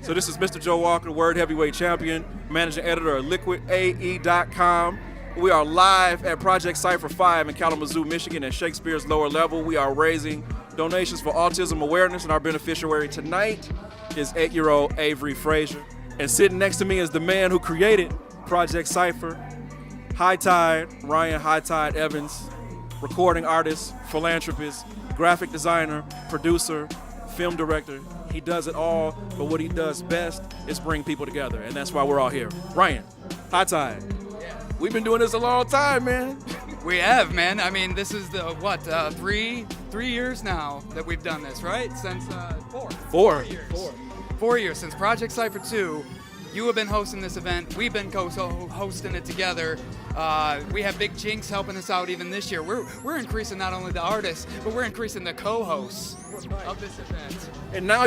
So this is Mr. Joe Walker, Word Heavyweight Champion, Managing Editor of LiquidAE.com. We are live at Project Cypher 5 in Kalamazoo, Michigan at Shakespeare's lower level. We are raising donations for autism awareness, and our beneficiary tonight is 8-year-old Avery Frazier. And sitting next to me is the man who created Project Cypher, HighTyde, Ryan HighTyde Evans, recording artist, philanthropist, graphic designer, producer, film director. He does it all, but what he does best is bring people together, and that's why we're all here. Ryan, HighTyde. Yeah. We've been doing this a long time, man. We have, man. I mean, this is the, three years now that we've done this, right? Since, Four. 4 years, since Project Cypher 2. You have been hosting this event. We've been hosting it together. We have Big Jinx helping us out even this year. We're increasing not only the artists, but we're increasing the co-hosts of this event. And now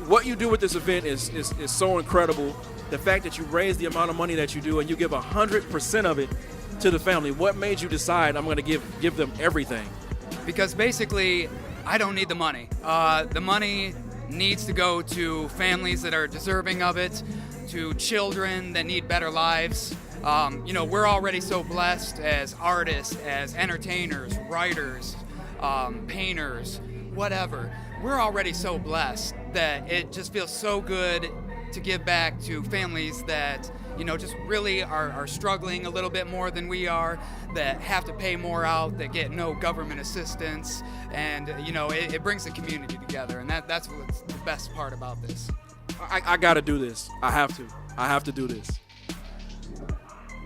what you do with this event is so incredible. The fact that you raise the amount of money that you do and you give 100% of it to the family. What made you decide I'm going to give them everything? Because basically, I don't need the money. The money needs to go to families that are deserving of it, to children that need better lives. We're already so blessed as artists, as entertainers, writers, painters, whatever. We're already so blessed that it just feels so good to give back to families that, just really are struggling a little bit more than we are, that have to pay more out, that get no government assistance, and, it brings the community together, and that's what's the best part about this. I got to do this. I have to do this.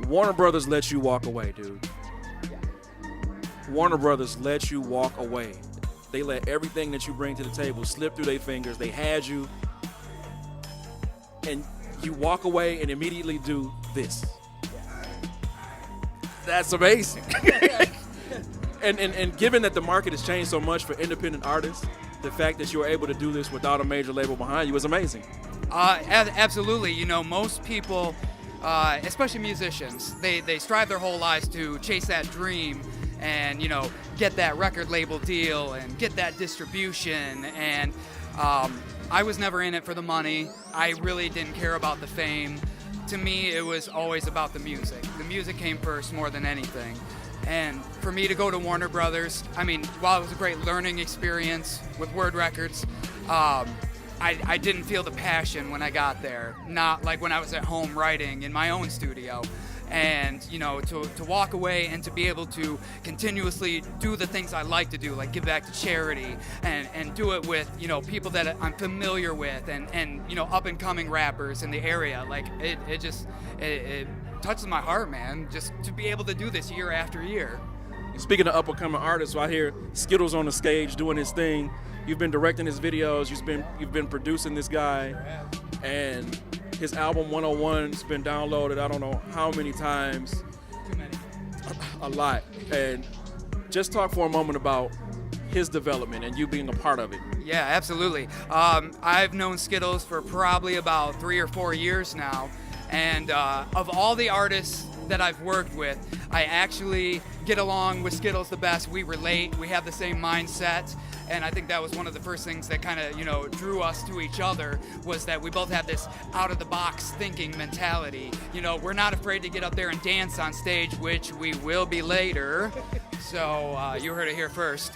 Warner Brothers lets you walk away, dude. Warner Brothers lets you walk away. They let everything that you bring to the table slip through their fingers. They had you, and you walk away and immediately do this. That's amazing. and given that the market has changed so much for independent artists, the fact that you were able to do this without a major label behind you is amazing. Absolutely. Most people, especially musicians, they strive their whole lives to chase that dream and, get that record label deal and get that distribution. And I was never in it for the money. I really didn't care about the fame. To me, it was always about the music. The music came first more than anything. And for me to go to Warner Brothers, while it was a great learning experience with Word Records, I didn't feel the passion when I got there. Not like when I was at home writing in my own studio. And, to walk away and to be able to continuously do the things I like to do, like give back to charity and do it with, people that I'm familiar with and up-and-coming rappers in the area. Like, it touches my heart, man, just to be able to do this year after year. Speaking of up-and-coming artists, I hear Skittles on the stage doing his thing. You've been directing his videos. You've been producing this guy, and his album 101's been downloaded I don't know how many times. Too many. A lot. And just talk for a moment about his development and you being a part of it. Yeah, absolutely. I've known Skittles for probably about 3 or 4 years now, and of all the artists that I've worked with, I actually get along with Skittles the best. We relate, we have the same mindset, and I think that was one of the first things that kind of, drew us to each other, was that we both had this out-of-the-box thinking mentality. We're not afraid to get up there and dance on stage, which we will be later, so you heard it here first.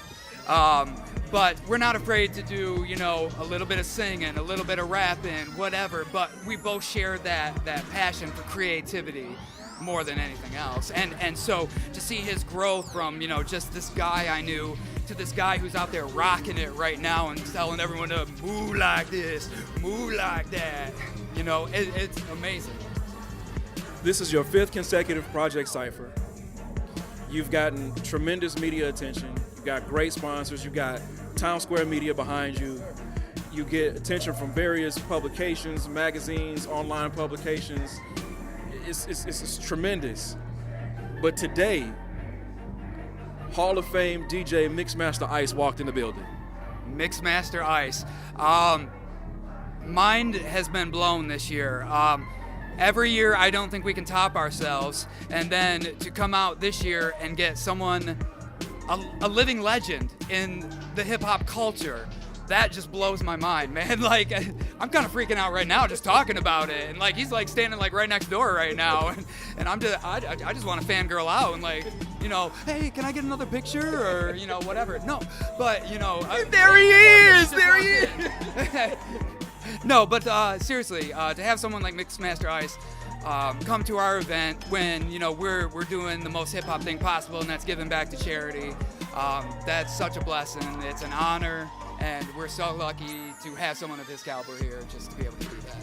But we're not afraid to do, a little bit of singing, a little bit of rapping, whatever, but we both share that passion for creativity more than anything else. And so to see his growth from, just this guy I knew to this guy who's out there rocking it right now and telling everyone to move like this, move like that, it's amazing. This is your 5th consecutive Project Cypher. You've gotten tremendous media attention. You've got great sponsors. You've got Town Square Media behind you. You get attention from various publications, magazines, online publications. It's tremendous. But today, Hall of Fame DJ Mixmaster Ice walked in the building. Mixmaster Ice. Mind has been blown this year. Every year, I don't think we can top ourselves. And then to come out this year and get someone, a living legend in the hip-hop culture, that just blows my mind, man. Like, I'm kind of freaking out right now just talking about it. And like, he's like standing like right next door right now, and I just want to fangirl out and like, you know, hey, can I get another picture or you know whatever. No, but you know, There he is. There he is. No, but seriously, to have someone like Mixmaster Ice come to our event when you know we're doing the most hip hop thing possible, and that's giving back to charity. That's such a blessing. It's an honor, and we're so lucky to have someone of his caliber here just to be able to do that.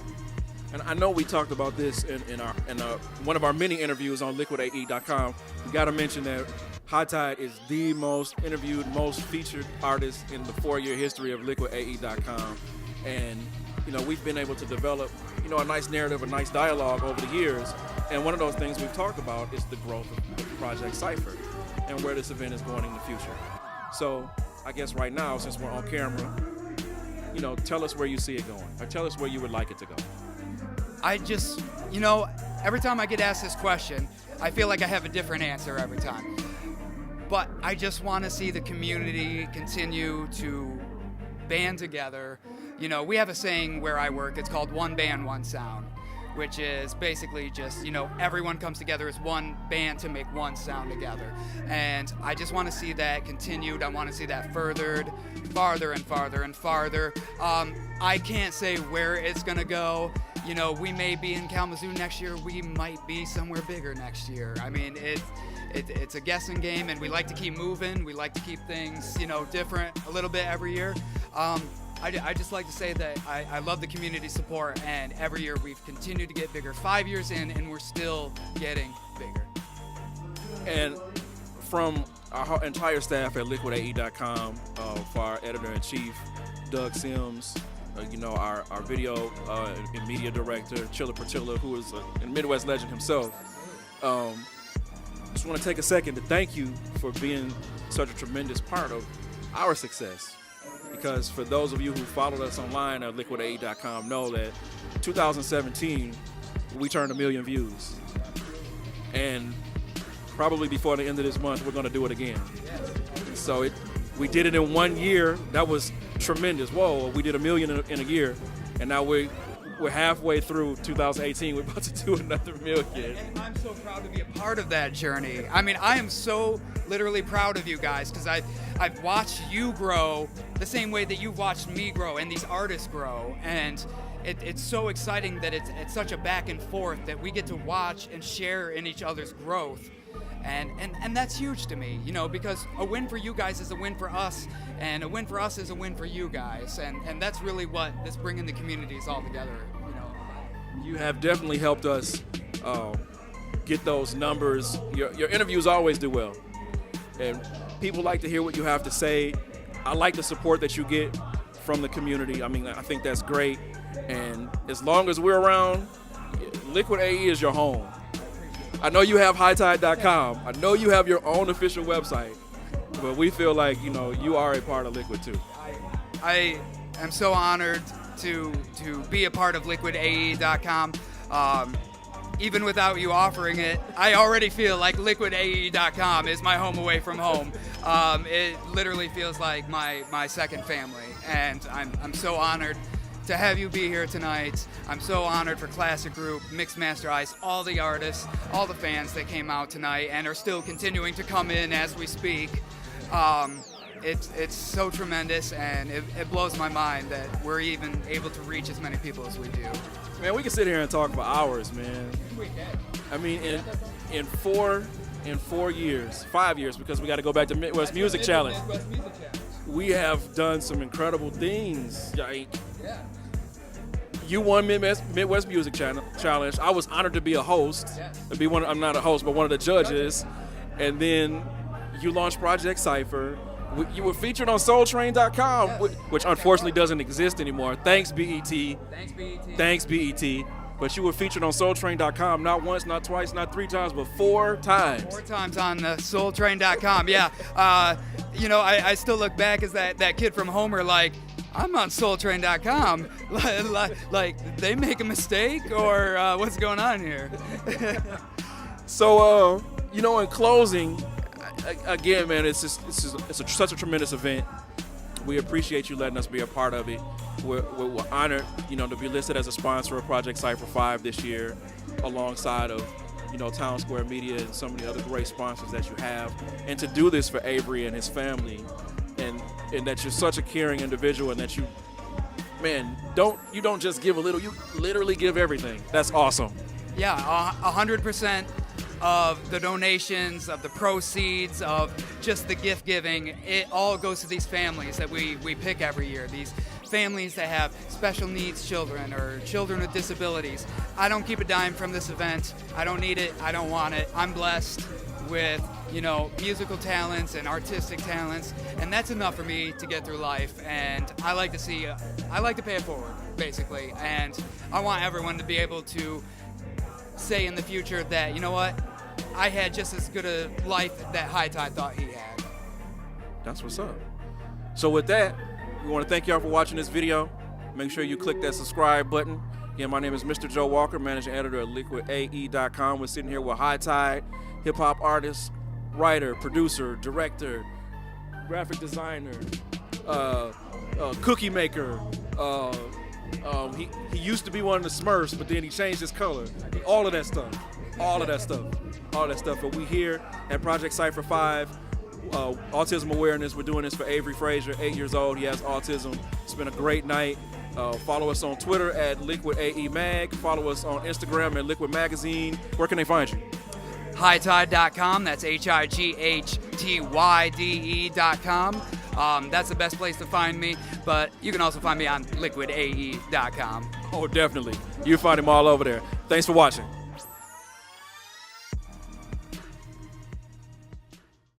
And I know we talked about this in one of our many interviews on liquidae.com. We got to mention that HighTyde is the most interviewed, most featured artist in the 4-year history of liquidae.com. And, you know, we've been able to develop, you know, a nice narrative, a nice dialogue over the years. And one of those things we've talked about is the growth of Project Cypher and where this event is going in the future. So I guess right now, since we're on camera, you know, tell us where you see it going, or tell us where you would like it to go. I just, you know, every time I get asked this question, I feel like I have a different answer every time. But I just want to see the community continue to band together. You know, we have a saying where I work, it's called one band, one sound, which is basically just, you know, everyone comes together as one band to make one sound together. And I just want to see that continued. I want to see that furthered, farther and farther and farther. I can't say where it's going to go. You know, we may be in Kalamazoo next year. We might be somewhere bigger next year. I mean, it's a guessing game, and we like to keep moving. We like to keep things, you know, different a little bit every year. I just like to say that I love the community support, and every year we've continued to get bigger. 5 years in, and we're still getting bigger. And from our entire staff at liquidae.com, for our editor-in-chief, Doug Sims, you know, our video and media director, Chilla Pertilla, who is a Midwest legend himself. Just want to take a second to thank you for being such a tremendous part of our success. Because for those of you who followed us online at liquidae.com know that 2017, we turned 1 million views. And probably before the end of this month, we're going to do it again. So we did it in 1 year. That was tremendous. Whoa, we did 1 million in a year. And now we're halfway through 2018. We're about to do another 1 million. And I'm so proud to be a part of that journey. I mean, I am so literally proud of you guys because I've watched you grow the same way that you've watched me grow and these artists grow. And it's so exciting that it's such a back and forth that we get to watch and share in each other's growth. And that's huge to me, you know, because a win for you guys is a win for us, and a win for us is a win for you guys, and that's really what this bringing the communities all together, you know. You have definitely helped us get those numbers. Your interviews always do well, and people like to hear what you have to say. I like the support that you get from the community. I mean, I think that's great, and as long as we're around, Liquid AE is your home. I know you have HighTyde.com. I know you have your own official website, but we feel like, you know, you are a part of Liquid too. I am so honored to be a part of liquidae.com. Even without you offering it, I already feel like liquidae.com is my home away from home. It literally feels like my second family, and I'm so honored to have you be here tonight. I'm so honored for Classic Group, Mixmaster Ice, all the artists, all the fans that came out tonight and are still continuing to come in as we speak. It's so tremendous, and it blows my mind that we're even able to reach as many people as we do. Man, we can sit here and talk for hours, man. We can. I mean, in 4 years, 5 years, because we got to go back to Midwest Music Challenge. We have done some incredible things. Like, Yeah. you won Midwest Music Challenge. I was honored to be a host. Yes. To be one. I'm not a host, but one of the judges. And then you launched Project Cypher. You were featured on SoulTrain.com, Yes. which unfortunately doesn't exist anymore. Thanks, BET. Thanks, BET. Thanks, BET. But you were featured on SoulTrain.com not once, not twice, not 3 times, but 4 times. 4 times on the SoulTrain.com. Yeah. You know, I still look back as that kid from Homer, like, I'm on SoulTrain.com. Like, they make a mistake, or what's going on here? So, you know, in closing, again, man, it's such a tremendous event. we appreciate you letting us be a part of it. We're honored, to be listed as a sponsor of Project Cypher 5 this year, alongside of, Town Square Media and so many other great sponsors that you have. And to do this for Avery and his family, and that you're such a caring individual, and that you don't just give a little, you literally give everything. That's awesome. Yeah, 100% of the donations, of the proceeds, of just the gift giving, it all goes to these families that we pick every year. These families that have special needs children or children with disabilities. I don't keep a dime from this event. I don't need it. I don't want it. I'm blessed with, musical talents and artistic talents, and that's enough for me to get through life. And I like to pay it forward, basically. And I want everyone to be able to say in the future that, you know what, I had just as good a life that HighTyde thought he had. That's what's up. So with that, we want to thank y'all for watching this video. Make sure you click that subscribe button. Again, my name is Mr. Joe Walker, managing editor at liquidae.com. We're sitting here with HighTyde, hip-hop artist, writer, producer, director, graphic designer, cookie maker. He used to be one of the Smurfs, but then he changed his color. All of that stuff. But we here at Project Cypher 5, autism awareness. We're doing this for Avery Frazier, 8 years old. He has autism. It's been a great night. Follow us on Twitter at liquidaemag. Follow us on Instagram at Liquid Magazine. Where can they find you? HighTyde.com. That's HighTyde.com. That's the best place to find me, but you can also find me on liquidae.com. Oh, definitely. You'll find him all over there. Thanks for watching.